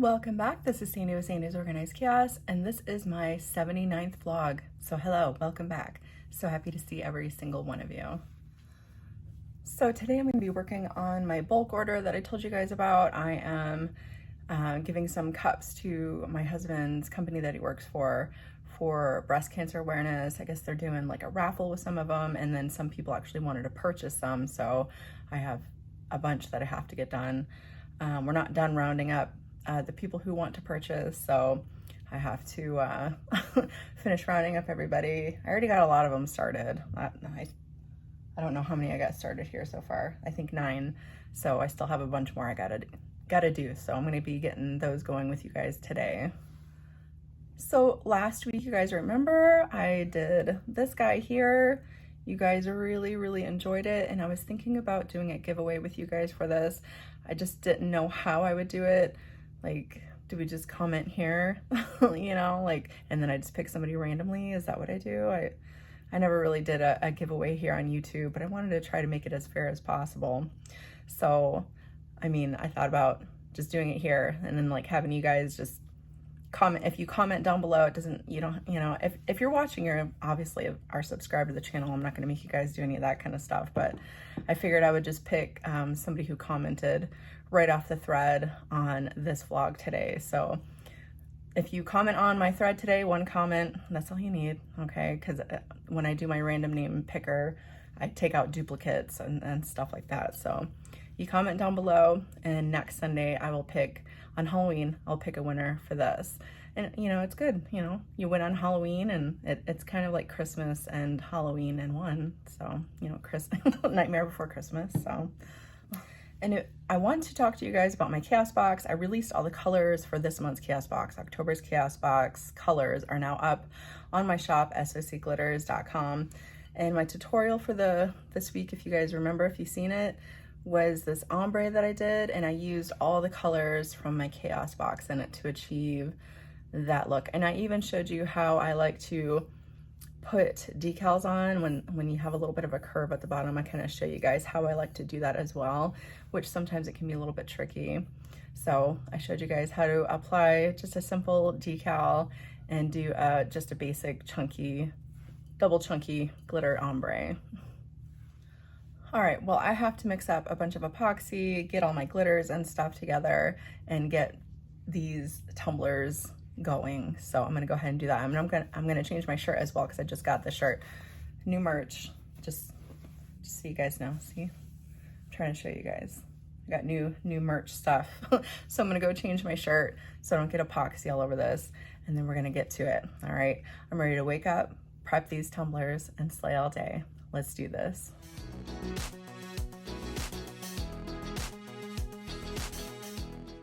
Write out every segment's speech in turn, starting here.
Welcome back. This is Sandy with Sandy's Organized Chaos, and this is my 79th vlog. So hello, welcome back. So happy to see every single one of you. So today I'm going to be working on my bulk order that I told you guys about. I am giving some cups to my husband's company that he works for breast cancer awareness. I guess they're doing like a raffle with some of them, and then some people actually wanted to purchase some, so I have a bunch that I have to get done. We're not done rounding up the people who want to purchase, so I have to finish rounding up everybody. I already got a lot of them started. I don't know how many I got started here so far. I think 9, so I still have a bunch more I gotta do, so I'm gonna be getting those going with you guys today. So last week, you guys remember I did this guy here. You guys really enjoyed it, and I was thinking about doing a giveaway with you guys for this. I just didn't know how I would do it. Like, do we just comment here? You know, like, and then I just pick somebody randomly? Is that what I do? I never really did a giveaway here on YouTube, but I wanted to try to make it as fair as possible. So, I mean, I thought about just doing it here and then like having you guys just comment. If you comment down below, it doesn't, you know, if you're watching, you're obviously are subscribed to the channel. I'm not going to make you guys do any of that kind of stuff, but I figured I would just pick somebody who commented right off the thread on this vlog today. So if you comment on my thread today, one comment, that's all you need, okay? Because when I do my random name picker, I take out duplicates and stuff like that. So you comment down below, and next Sunday I will pick, on Halloween, I'll pick a winner for this. And you know, it's good, you know, you win on Halloween, and it's kind of like Christmas and Halloween in one. So, you know, Nightmare Before Christmas, so. And I want to talk to you guys about my Chaos Box. I released all the colors for this month's Chaos Box. October's Chaos Box colors are now up on my shop, socglitters.com. And my tutorial for this week, if you guys remember, if you've seen it, was this ombre that I did, and I used all the colors from my Chaos Box in it to achieve that look. And I even showed you how I like to put decals on when you have a little bit of a curve at the bottom. I kind of show you guys how I like to do that as well, which sometimes it can be a little bit tricky. So I showed you guys how to apply just a simple decal and do just a basic double chunky glitter ombre. All right, well, I have to mix up a bunch of epoxy, get all my glitters and stuff together, and get these tumblers going. So I'm gonna go ahead and do that. I'm gonna change my shirt as well, because I just got the shirt. New merch, just so you guys know. See, I'm trying to show you guys. I got new merch stuff. So I'm gonna go change my shirt so I don't get epoxy all over this, and then we're gonna get to it. All right, I'm ready to wake up, prep these tumblers, and slay all day. Let's do this.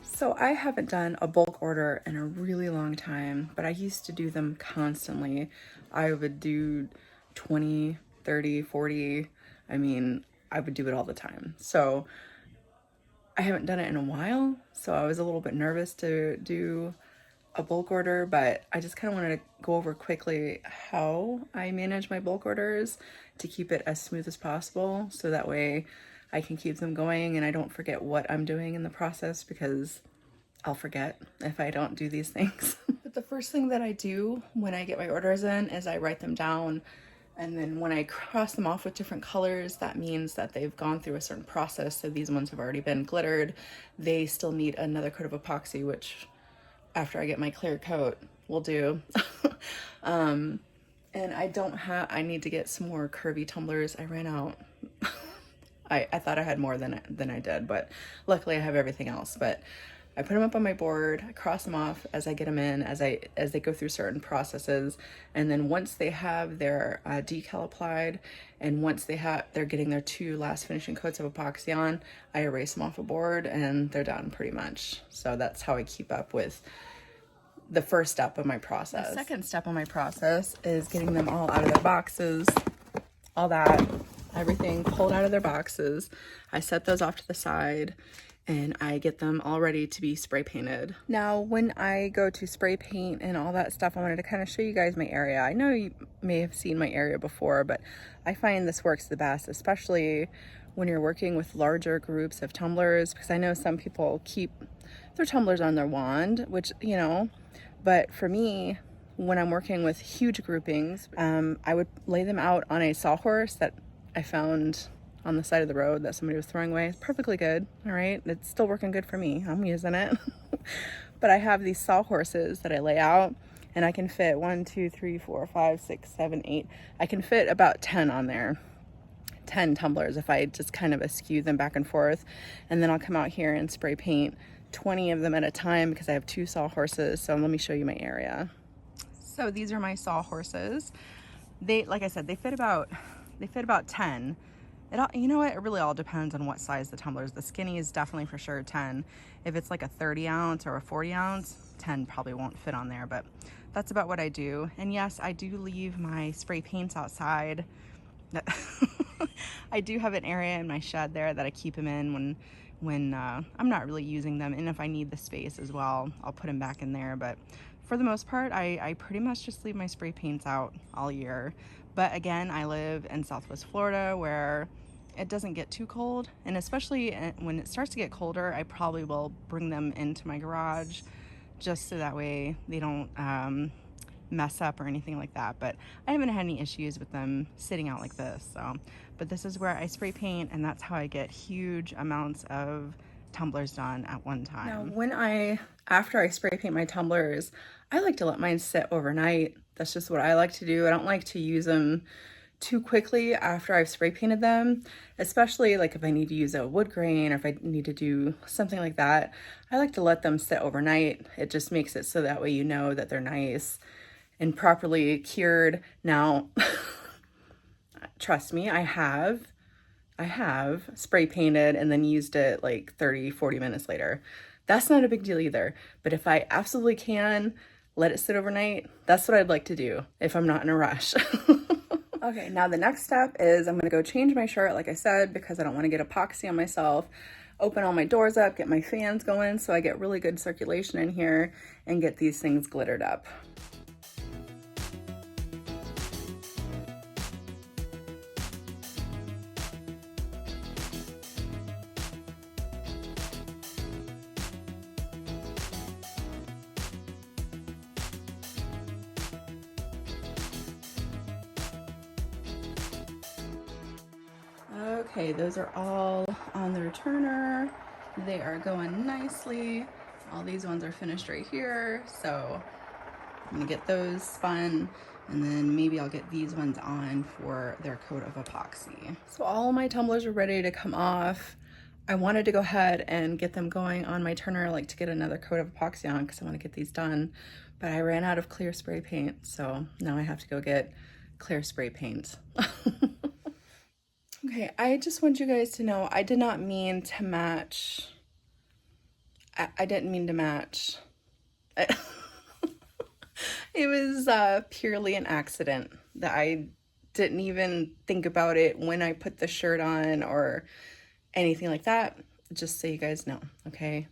So I haven't done a bulk order in a really long time, but I used to do them constantly. I would do 20, 30, 40. I mean, I would do it all the time. So I haven't done it in a while, so I was a little bit nervous to do a bulk order, but I just kind of wanted to go over quickly how I manage my bulk orders to keep it as smooth as possible, so that way I can keep them going and I don't forget what I'm doing in the process, because I'll forget if I don't do these things. But the first thing that I do when I get my orders in is I write them down, and then when I cross them off with different colors, that means that they've gone through a certain process. So these ones have already been glittered. They still need another coat of epoxy, which after I get my clear coat will do. And I need to get some more curvy tumblers. I ran out. I thought I had more than I did, but luckily I have everything else. But I put them up on my board, I cross them off as I get them in, as they go through certain processes. And then once they have their decal applied, and once they're getting their 2 last finishing coats of epoxy on, I erase them off a board and they're done pretty much. So that's how I keep up with the first step of my process. The second step of my process is getting them all out of their boxes, all that, everything pulled out of their boxes. I set those off to the side, and I get them all ready to be spray painted. Now, when I go to spray paint and all that stuff, I wanted to kind of show you guys my area. I know you may have seen my area before, but I find this works the best, especially when you're working with larger groups of tumblers, because I know some people keep their tumblers on their wand, which, you know, but for me, when I'm working with huge groupings, I would lay them out on a sawhorse that I found on the side of the road that somebody was throwing away. It's perfectly good, all right? It's still working good for me. I'm using it. But I have these sawhorses that I lay out, and I can fit 1, 2, 3, 4, 5, 6, 7, 8. I can fit about 10 on there. 10 tumblers if I just kind of askew them back and forth. And then I'll come out here and spray paint 20 of them at a time because I have 2 sawhorses. So let me show you my area. So these are my sawhorses. They, like I said, they fit about 10. It all, you know what, it really all depends on what size the tumbler is. The skinny is definitely for sure 10. If it's like a 30 ounce or a 40 ounce, 10 probably won't fit on there, but that's about what I do. And yes, I do leave my spray paints outside. I do have an area in my shed there that I keep them in when I'm not really using them, and if I need the space as well, I'll put them back in there. But for the most part, I pretty much just leave my spray paints out all year. But again, I live in Southwest Florida where it doesn't get too cold, and especially when it starts to get colder, I probably will bring them into my garage just so that way they don't mess up or anything like that. But I haven't had any issues with them sitting out like this. So, but this is where I spray paint, and that's how I get huge amounts of tumblers done at one time. Now, after I spray paint my tumblers, I like to let mine sit overnight. That's just what I like to do. I don't like to use them too quickly after I've spray painted them, especially like if I need to use a wood grain or if I need to do something like that. I like to let them sit overnight. It just makes it so that way you know that they're nice and properly cured. Now, trust me, I have spray painted and then used it like 30-40 minutes later. That's not a big deal either. But if I absolutely can let it sit overnight, that's what I'd like to do if I'm not in a rush. Okay, now the next step is I'm gonna go change my shirt, like I said, because I don't wanna get epoxy on myself. Open all my doors up, get my fans going so I get really good circulation in here and get these things glittered up. Okay, those are all on the returner. They are going nicely. All these ones are finished right here. So I'm gonna get those spun, and then maybe I'll get these ones on for their coat of epoxy. So all my tumblers are ready to come off. I wanted to go ahead and get them going on my turner, like to get another coat of epoxy on because I want to get these done. But I ran out of clear spray paint, so now I have to go get clear spray paint. Okay, I just want you guys to know I did not mean to match. I didn't mean to match. It was purely an accident that I didn't even think about it when I put the shirt on or anything like that. Just so you guys know, okay?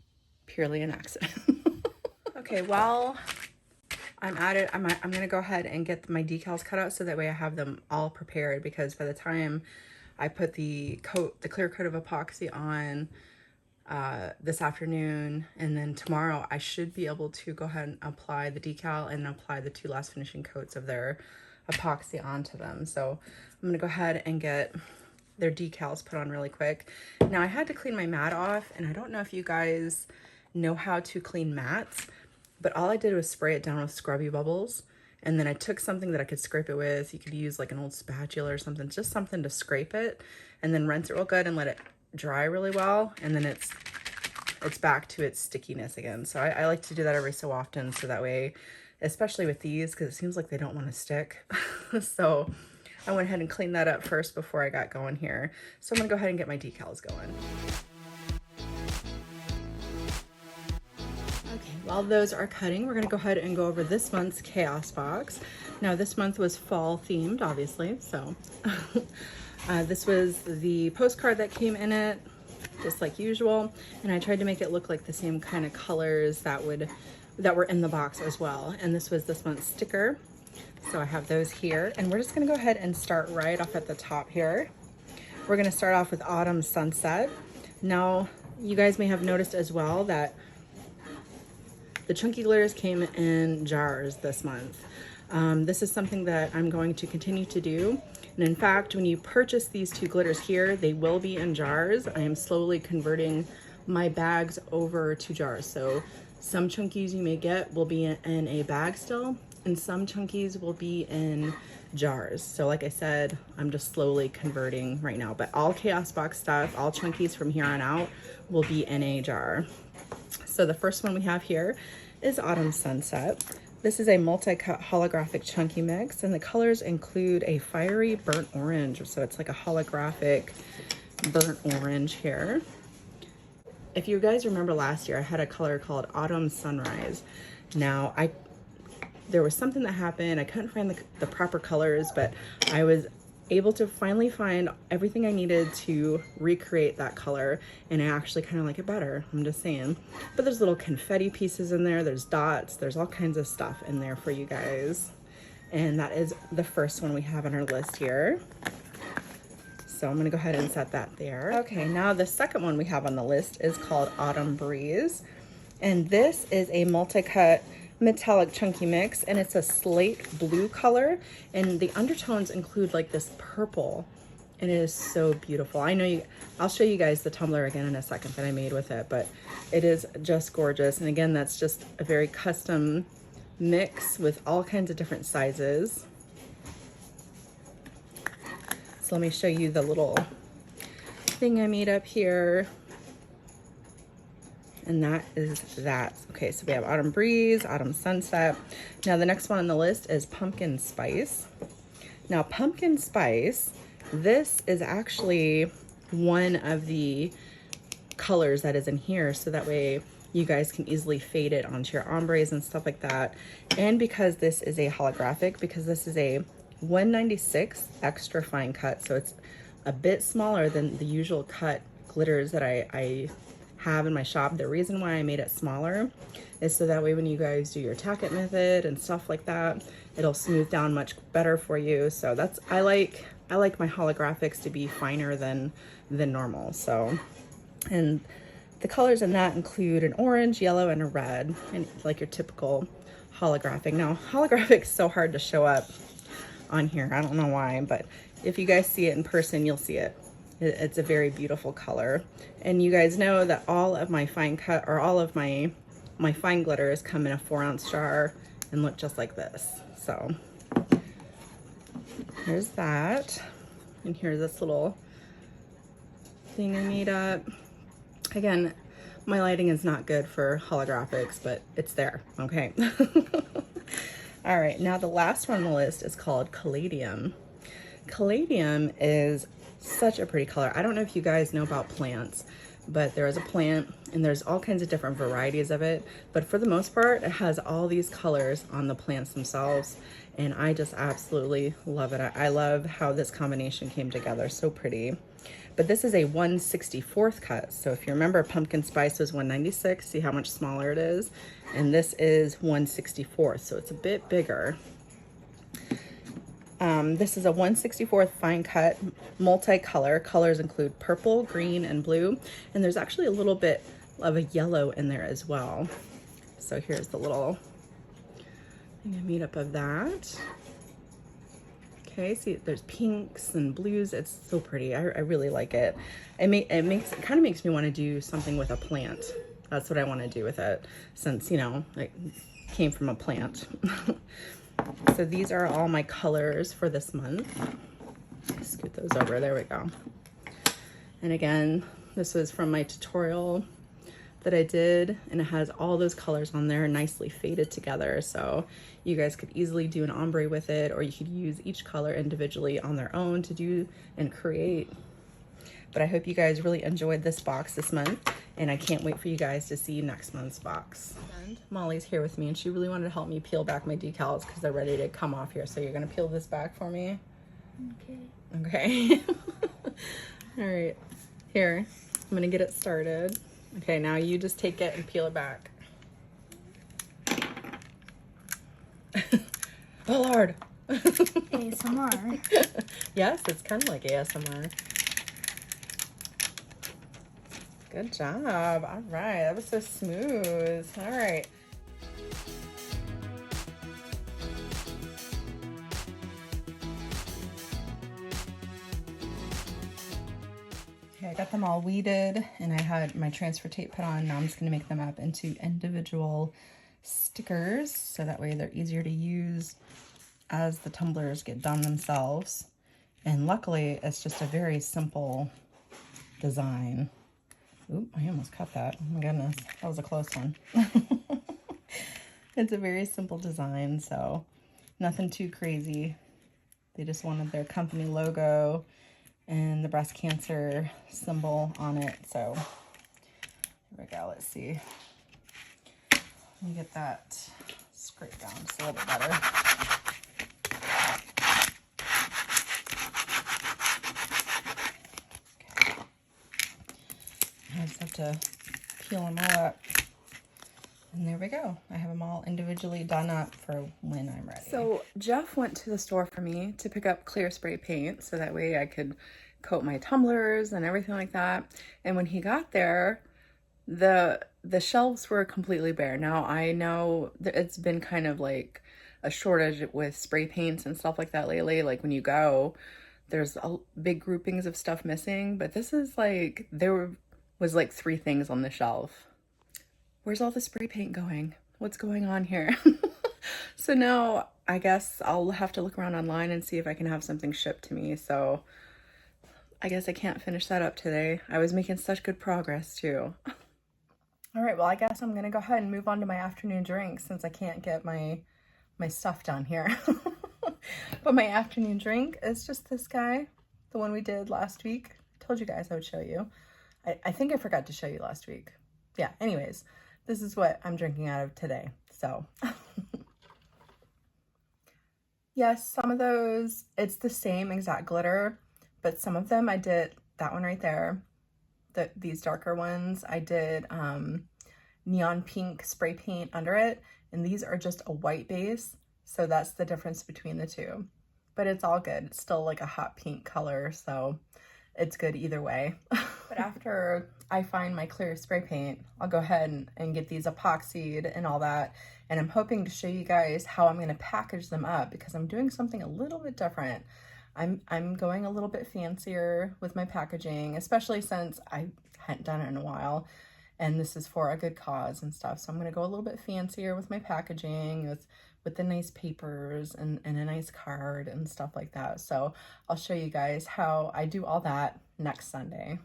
Purely an accident. Okay, while I'm at it, I'm gonna go ahead and get my decals cut out so that way I have them all prepared, because by the time I put the clear coat of epoxy on this afternoon, and then tomorrow I should be able to go ahead and apply the decal and apply the 2 last finishing coats of their epoxy onto them. So I'm gonna go ahead and get their decals put on really quick. Now I had to clean my mat off, and I don't know if you guys know how to clean mats, but all I did was spray it down with Scrubby Bubbles. And then I took something that I could scrape it with. You could use like an old spatula or something, just something to scrape it, and then rinse it real good and let it dry really well. And then it's back to its stickiness again. So I like to do that every so often, so that way, especially with these, because it seems like they don't want to stick. So I went ahead and cleaned that up first before I got going here. So I'm gonna go ahead and get my decals going. While those are cutting, we're gonna go ahead and go over this month's Chaos Box. Now this month was fall themed, obviously, so this was the postcard that came in it, just like usual, and I tried to make it look like the same kind of colors that were in the box as well. And this was this month's sticker, so I have those here, and we're just gonna go ahead and start right off at the top here we're gonna start off with Autumn Sunset. Now, you guys may have noticed as well that the chunky glitters came in jars this month. This is something that I'm going to continue to do. And in fact, when you purchase these two glitters here, they will be in jars. I am slowly converting my bags over to jars. So some chunkies you may get will be in a bag still, and some chunkies will be in jars. So like I said, I'm just slowly converting right now, but all Chaos Box stuff, all chunkies from here on out will be in a jar. So the first one we have here is Autumn Sunset. This is a multi-cut holographic chunky mix, and the colors include a fiery burnt orange. So it's like a holographic burnt orange here. If you guys remember last year, I had a color called Autumn Sunrise. Now, there was something that happened. I couldn't find the proper colors, but I was able to finally find everything I needed to recreate that color, and I actually kind of like it better, I'm just saying. But there's little confetti pieces in there, there's dots, there's all kinds of stuff in there for you guys. And that is the first one we have on our list here. So I'm gonna go ahead and set that there. Okay, now the second one we have on the list is called Autumn Breeze. And this is a multi-cut metallic chunky mix, and it's a slate blue color, and the undertones include like this purple, and it is so beautiful. I'll show you guys the tumbler again in a second that I made with it, but it is just gorgeous. And again, that's just a very custom mix with all kinds of different sizes. So let me show you the little thing I made up here. And that is that. Okay, so we have Autumn Breeze, Autumn Sunset. Now the next one on the list is Pumpkin Spice. Now Pumpkin Spice, this is actually one of the colors that is in here, so that way you guys can easily fade it onto your ombres and stuff like that. And because this is a holographic, because this is a 196 extra fine cut, so it's a bit smaller than the usual cut glitters that I have in my shop. The reason why I made it smaller is so that way when you guys do your tack it method and stuff like that, it'll smooth down much better for you. So that's, I like my holographics to be finer than normal. So, and the colors in that include an orange, yellow, and a red, and like your typical holographic. Now holographic is so hard to show up on here, I don't know why, but if you guys see it in person, you'll see it. It's a very beautiful color. And you guys know that all of my fine cut, or all of my fine glitters come in a 4-ounce jar and look just like this. So here's that. And here's this little thing I made up. Again, my lighting is not good for holographics, but it's there, okay? All right, now the last one on the list is called Caladium. Caladium is such a pretty color. I don't know if you guys know about plants, but there is a plant and there's all kinds of different varieties of it, but for the most part it has all these colors on the plants themselves, and I just absolutely love it. I love how this combination came together, so pretty. But this is a 1/64th cut, so if you remember, Pumpkin Spice was 196, see how much smaller it is, and this is 1/64th, so it's a bit bigger. This is a 1/64th fine cut multicolor. Colors include purple, green, and blue. And there's actually a little bit of a yellow in there as well. So here's the little thing I made up of that. Okay, see there's pinks and blues. It's so pretty. I really like it. It kind of makes me want to do something with a plant. That's what I want to do with it, since, you know, it came from a plant. So these are all my colors for this month. Scoot those over, there we go. And again, this was from my tutorial that I did, and it has all those colors on there nicely faded together. So you guys could easily do an ombre with it, or you could use each color individually on their own to do and create. But I hope you guys really enjoyed this box this month, and I can't wait for you guys to see next month's box. And Molly's here with me, and she really wanted to help me peel back my decals because they're ready to come off here. So you're gonna peel this back for me? Okay. Okay. All right, here, I'm gonna get it started. Okay, now you just take it and peel it back. Oh Lord. ASMR. Yes, it's kind of like ASMR. Good job. All right, that was so smooth. All right. Okay, I got them all weeded and I had my transfer tape put on. Now I'm just gonna make them up into individual stickers so that way they're easier to use as the tumblers get done themselves. And luckily it's just a very simple design. Oop, I almost cut that. Oh my goodness, that was a close one. It's a very simple design, so nothing too crazy. They just wanted their company logo and the breast cancer symbol on it. So here we go. Let's see. Let me get that scraped down just a little bit better. Okay. I just have to peel them all up. And there we go. I have them all individually done up for when I'm ready. So Jeff went to the store for me to pick up clear spray paint so that way I could coat my tumblers and everything like that. And when he got there, the shelves were completely bare. Now I know that it's been kind of like a shortage with spray paints and stuff like that lately. Like when you go, there's big groupings of stuff missing, but this is like, there was like 3 things on the shelf. Where's all the spray paint going? What's going on here? So now I guess I'll have to look around online and see if I can have something shipped to me. So I guess I can't finish that up today. I was making such good progress too. All right, well, I guess I'm gonna go ahead and move on to my afternoon drink since I can't get my stuff done here. But my afternoon drink is just this guy, the one we did last week. I told you guys I would show you. I think I forgot to show you last week. Yeah, anyways. This is what I'm drinking out of today, so. Yes, some of those, it's the same exact glitter, but some of them I did, that one right there, these darker ones, I did neon pink spray paint under it, and these are just a white base, so that's the difference between the two. But it's all good, it's still like a hot pink color, so it's good either way. But after I find my clear spray paint, I'll go ahead and get these epoxied and all that. And I'm hoping to show you guys how I'm gonna package them up because I'm doing something a little bit different. I'm going a little bit fancier with my packaging, especially since I hadn't done it in a while. And this is for a good cause and stuff. So I'm gonna go a little bit fancier with my packaging, with the nice papers and a nice card and stuff like that. So I'll show you guys how I do all that next Sunday.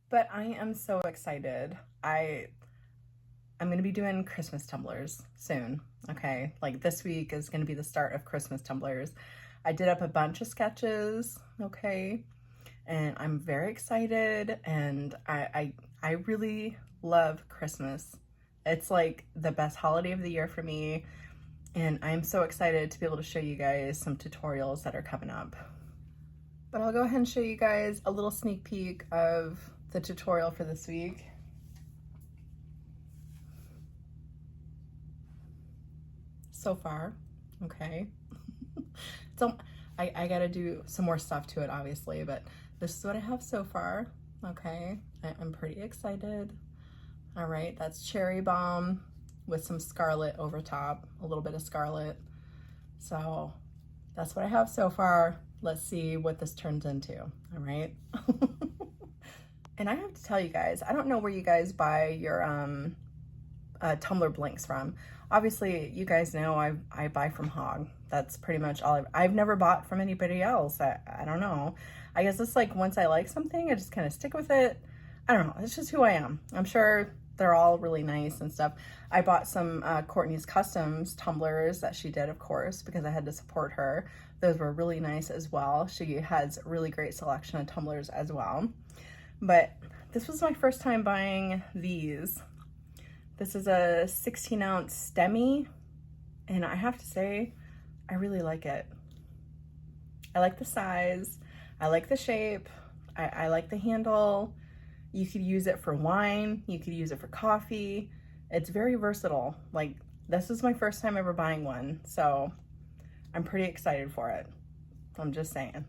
But I am so excited. I'm gonna be doing Christmas tumblers soon, okay? Like this week is gonna be the start of Christmas tumblers. I did up a bunch of sketches, okay? And I'm very excited, and I really love Christmas. It's like the best holiday of the year for me, and I'm so excited to be able to show you guys some tutorials that are coming up. But I'll go ahead and show you guys a little sneak peek of the tutorial for this week. So far, okay. So I gotta do some more stuff to it, obviously, but this is what I have so far, okay. I'm pretty excited. All right, that's cherry bomb with some scarlet over top, a little bit of scarlet. So that's what I have so far. Let's see what this turns into, all right? And I have to tell you guys, I don't know where you guys buy your tumbler blanks from. Obviously, you guys know I buy from Hog. That's pretty much all I've never bought from anybody else. I don't know. I guess it's like once I like something, I just kind of stick with it. I don't know. It's just who I am. I'm sure they're all really nice and stuff. I bought some Courtney's Customs tumblers that she did, of course, because I had to support her. Those were really nice as well. She has a really great selection of tumblers as well. But this was my first time buying these. This is a 16-ounce STEMI, and I have to say, I really like it. I like the size, I like the shape, I like the handle. You could use it for wine, you could use it for coffee. It's very versatile. Like, this is my first time ever buying one, so I'm pretty excited for it. I'm just saying.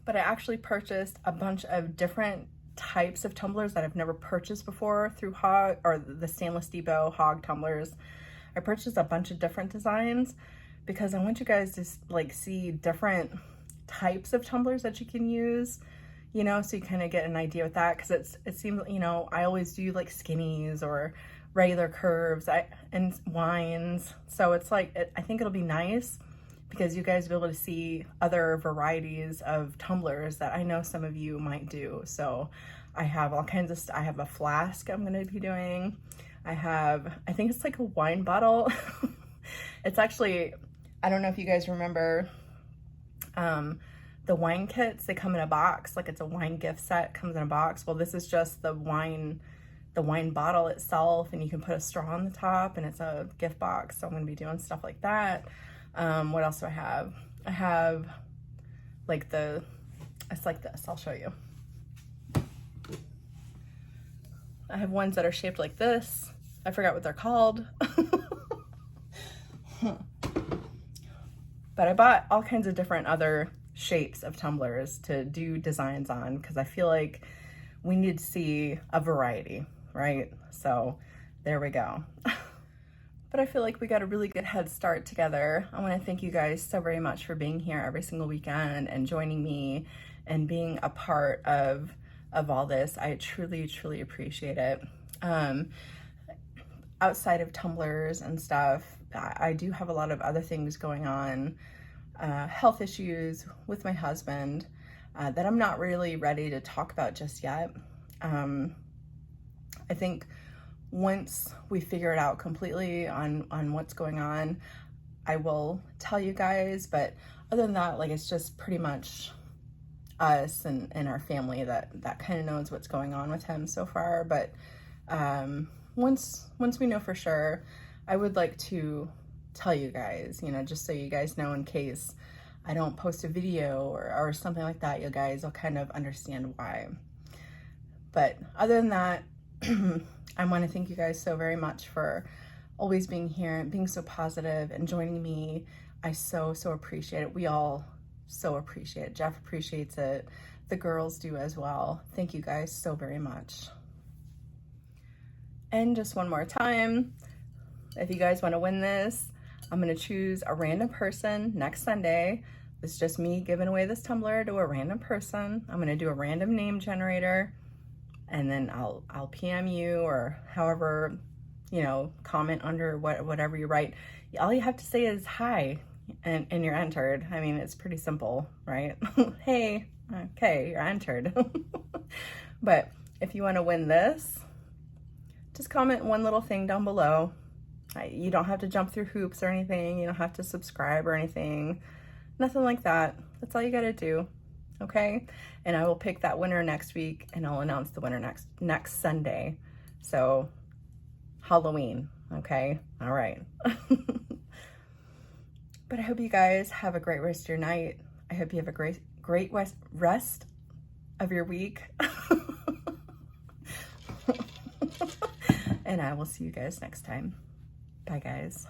But I actually purchased a bunch of different types of tumblers that I've never purchased before through Hog, or the Stainless Depot Hog tumblers. I purchased a bunch of different designs because I want you guys to like see different types of tumblers that you can use, you know, so you kind of get an idea with that, because it seems, you know, I always do like skinnies or regular curves and wines, so it's like I think it'll be nice because you guys will be able to see other varieties of tumblers that I know some of you might do. So I have all kinds of I have a flask I'm going to be doing. I think it's like a wine bottle. It's actually, I don't know if you guys remember the wine kits. They come in a box, like it's a wine gift set, comes in a box. Well, this is just the wine bottle itself, and you can put a straw on the top, and it's a gift box. So I'm going to be doing stuff like that. What else do I have? I have like it's like this. I'll show you. I have ones that are shaped like this. I forgot what they're called. But I bought all kinds of different other shapes of tumblers to do designs on, because I feel like we need to see a variety, right? So there we go. But I feel like we got a really good head start together. I want to thank you guys so very much for being here every single weekend and joining me and being a part of all this. I truly, truly appreciate it. Outside of tumblers and stuff, I do have a lot of other things going on, health issues with my husband that I'm not really ready to talk about just yet. I think once we figure it out completely on what's going on, I will tell you guys. But other than that, like, it's just pretty much us and our family that kind of knows what's going on with him so far. But once we know for sure, I would like to tell you guys, you know, just so you guys know, in case I don't post a video or something like that, you guys will kind of understand why. But other than that, I want to thank you guys so very much for always being here and being so positive and joining me. I so appreciate it. We all so appreciate it. Jeff appreciates it. The girls do as well. Thank you guys so very much. And just one more time, if you guys want to win this, I'm going to choose a random person next Sunday. It's just me giving away this tumbler to a random person. I'm going to do a random name generator, and then I'll PM you, or however, you know, comment under whatever you write. All you have to say is hi, and you're entered. I mean, it's pretty simple, right? Hey, okay, you're entered. But if you want to win this, just comment one little thing down below. You don't have to jump through hoops or anything. You don't have to subscribe or anything. Nothing like that. That's all you gotta do, okay? And I will pick that winner next week, and I'll announce the winner next Sunday. So, Halloween, okay? All right. But I hope you guys have a great rest of your night. I hope you have a great rest of your week. And I will see you guys next time. Bye, guys.